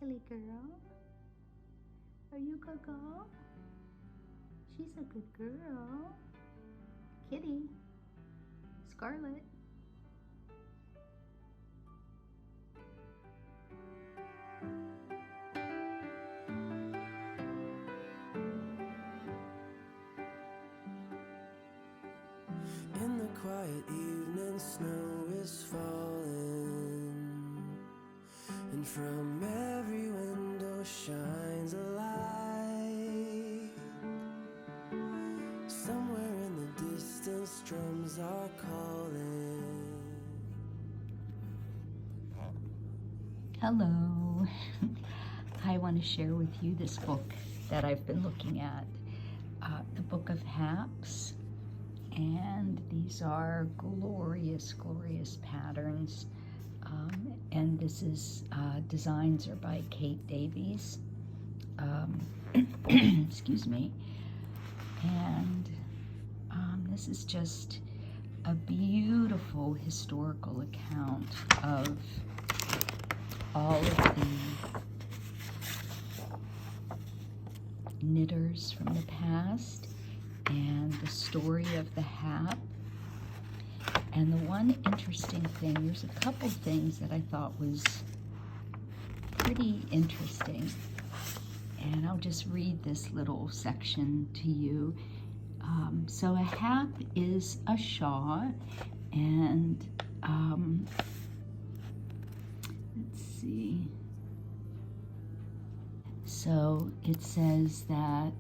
silly girl. Are you good girl? She's a good girl. Kitty. Scarlet. In the quiet evening, snow is falling, and from every window shines a light. Somewhere in the distance, drums are calling. Hello. I want to share with you this book that I've been looking at, the Book of Haps. And these are glorious, glorious patterns. And this is, designs are by Kate Davies. Excuse me. And this is just a beautiful historical account of all of the knitters from the past and the story of the Hap. And the one interesting thing, there's a couple things that I thought was pretty interesting. And I'll just read this little section to you. So a Hap is a shawl, and let's see. So it says that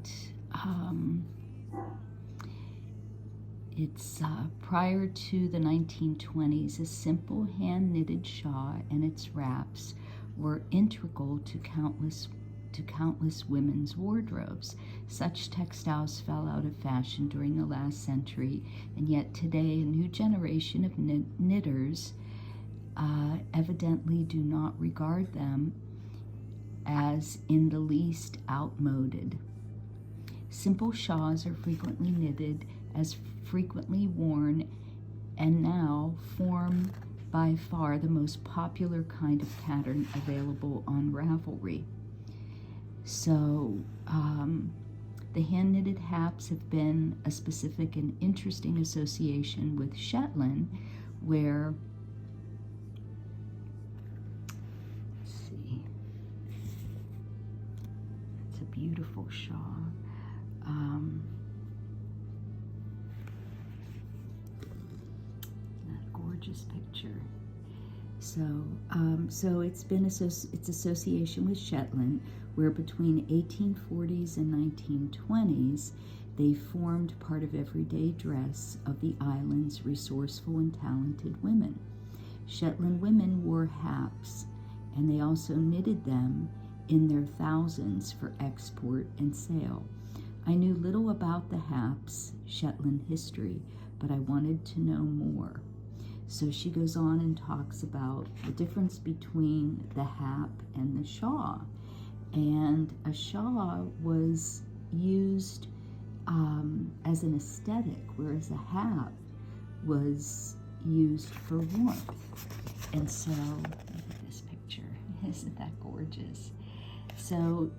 it's prior to the 1920s, a simple hand-knitted shawl and its wraps were integral to countless women's wardrobes. Such textiles fell out of fashion during the last century, and yet today a new generation of knitters evidently do not regard them as in the least outmoded. Simple shawls are frequently knitted, as frequently worn, and now form by far the most popular kind of pattern available on Ravelry. So the hand-knitted haps have been a specific and interesting association with Shetland, where, let's see, it's a beautiful shawl. That gorgeous picture. So it's been its association with Shetland, where between 1840s and 1920s, they formed part of everyday dress of the island's resourceful and talented women. Shetland women wore haps, and they also knitted them in their thousands for export and sale. I knew little about the Haps' Shetland history, but I wanted to know more. So she goes on and talks about the difference between the Hap and the shawl. And a shawl was used as an aesthetic, whereas a Hap was used for warmth. And so, look at this picture. Isn't that gorgeous? So,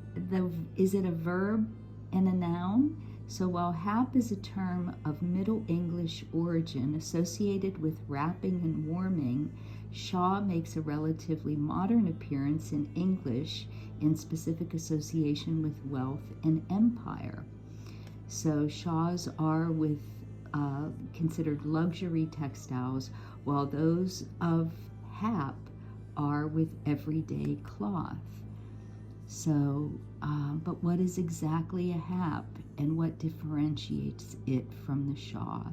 is it a verb and a noun? So while hap is a term of Middle English origin associated with wrapping and warming, shawl makes a relatively modern appearance in English in specific association with wealth and empire. So shawls are considered luxury textiles, while those of hap are with everyday cloth. So, but what is exactly a hap, and what differentiates it from the shawl?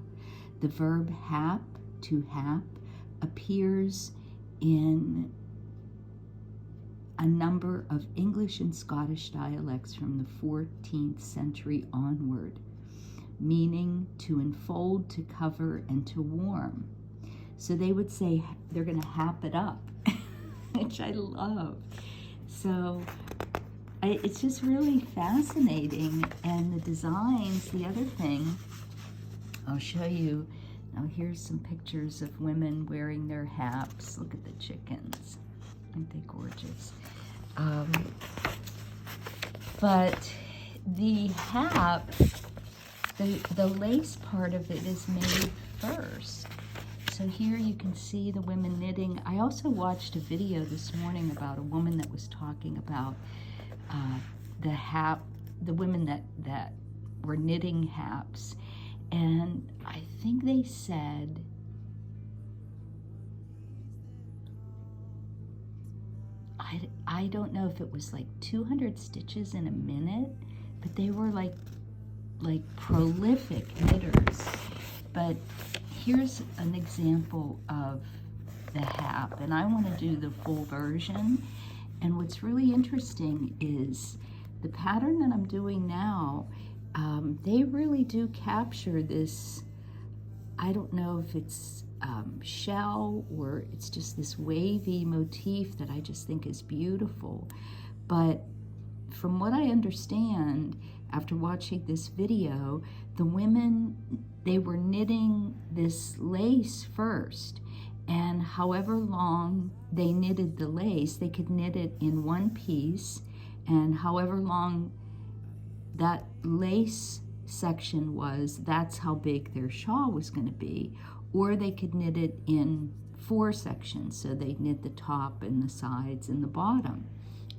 The verb hap, to hap, appears in a number of English and Scottish dialects from the 14th century onward, meaning to enfold, to cover, and to warm. So they would say they're going to hap it up, which I love. So it's just really fascinating. And the designs, the other thing, I'll show you. Now here's some pictures of women wearing their haps. Look at the chickens. Aren't they gorgeous? But the hap, the lace part of it is made first. So here you can see the women knitting. I also watched a video this morning about a woman that was talking about the hap, the women that were knitting haps. And I think they said, I don't know if it was like 200 stitches in a minute, but they were like prolific knitters. But here's an example of the hap, and I want to do the full version. And what's really interesting is the pattern that I'm doing now, they really do capture this, I don't know if it's shell or it's just this wavy motif that I just think is beautiful. But from what I understand, after watching this video, the women, they were knitting this lace first, and however long they knitted the lace, they could knit it in one piece, and however long that lace section was, that's how big their shawl was going to be. Or they could knit it in 4 sections, so they knit the top and the sides and the bottom,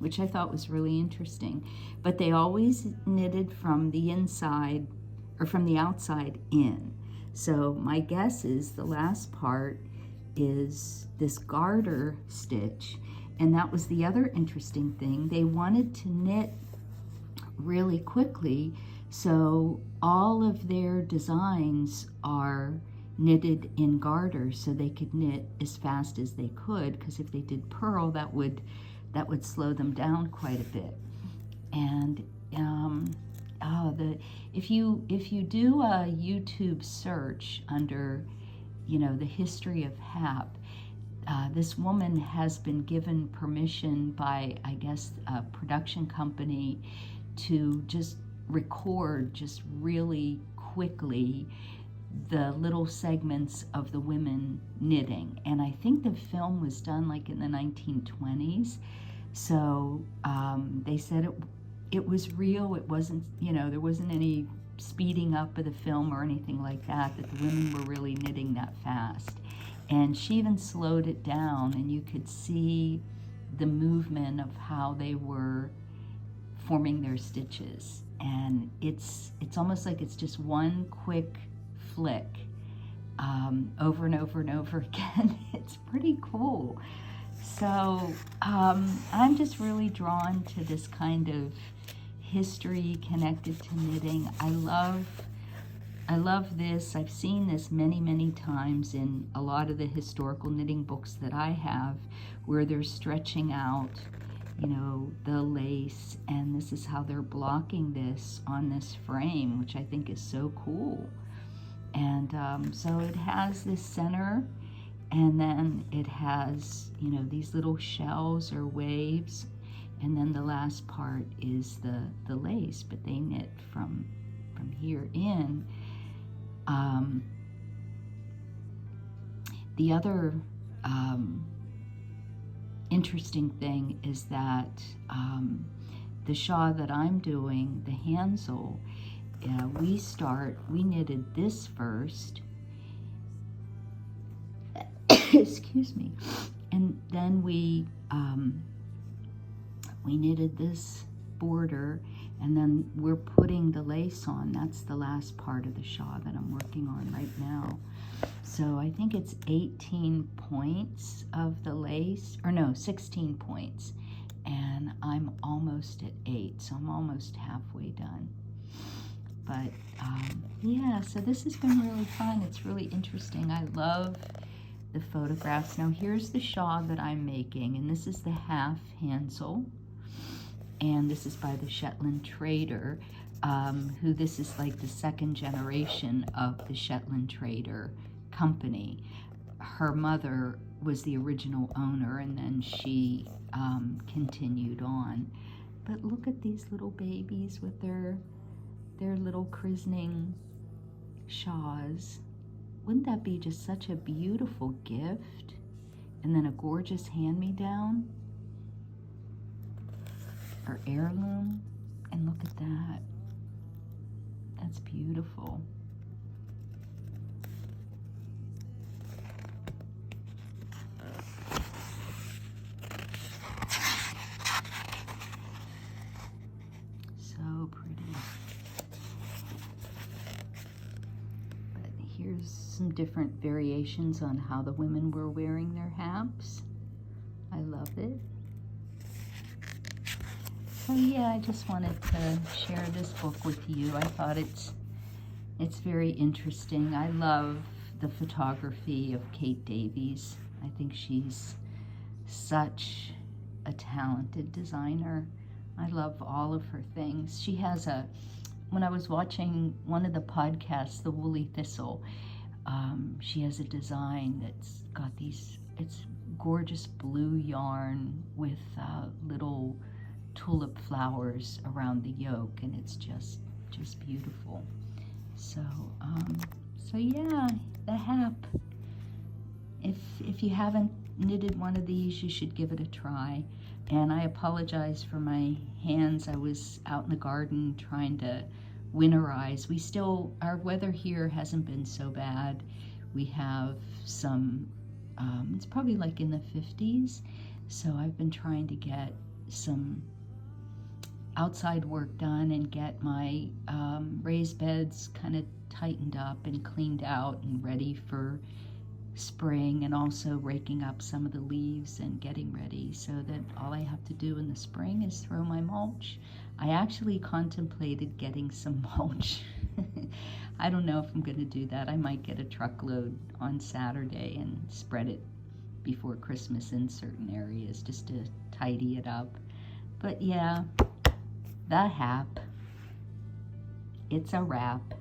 which I thought was really interesting. But they always knitted from the inside, or from the outside in. So my guess is the last part is this garter stitch. And that was the other interesting thing. They wanted to knit really quickly, so all of their designs are knitted in garters, so they could knit as fast as they could, because if they did purl, that would slow them down quite a bit. And if you do a YouTube search under, the history of hap, this woman has been given permission by, I guess, a production company to just record just really quickly the little segments of the women knitting. And I think the film was done like in the 1920s. So they said it was real. It wasn't, there wasn't any speeding up of the film or anything like that the women were really knitting that fast. And she even slowed it down, and you could see the movement of how they were forming their stitches. And it's almost like it's just one quick flick over and over and over again. It's pretty cool. So I'm just really drawn to this kind of history connected to knitting. I love this. I've seen this many times in a lot of the historical knitting books that I have, where they're stretching out, the lace, and this is how they're blocking this on this frame, which I think is so cool. And so it has this center, and then it has, these little shells or waves, and then the last part is the lace, but they knit from here in. The other interesting thing is that the shawl that I'm doing, the Hansel, we knitted this first, excuse me, and then we knitted this border, and then we're putting the lace on. That's the last part of the shawl that I'm working on right now. So I think it's 18 points of the lace, or no, 16 points. And I'm almost at 8, so I'm almost halfway done. But yeah, so this has been really fun. It's really interesting. I love the photographs. Now here's the shawl that I'm making, and this is the half Hansel. And this is by the Shetland trader, who this is like the 2nd generation of the Shetland trader company. Her mother was the original owner, and then she continued on. But look at these little babies with their little christening shawls. Wouldn't that be just such a beautiful gift? And then a gorgeous hand-me-down. her heirloom. And look at that. That's beautiful. So pretty. But here's some different variations on how the women were wearing their haps. I love it. So yeah, I just wanted to share this book with you. I thought it's very interesting. I love the photography of Kate Davies. I think she's such a talented designer. I love all of her things. She has when I was watching one of the podcasts, The Woolly Thistle, she has a design that's got it's gorgeous blue yarn with little tulip flowers around the yoke, and it's just beautiful. So yeah, the Hap. If you haven't knitted one of these, you should give it a try. And I apologize for my hands. I was out in the garden trying to winterize. Our weather here hasn't been so bad. We have some, it's probably like in the 50s. So I've been trying to get some outside work done and get my raised beds kind of tightened up and cleaned out and ready for spring, and also raking up some of the leaves and getting ready so that all I have to do in the spring is throw my mulch. I actually contemplated getting some mulch. I don't know if I'm going to do that. I might get a truckload on Saturday and spread it before Christmas in certain areas just to tidy it up. But yeah, the Hap. It's a wrap.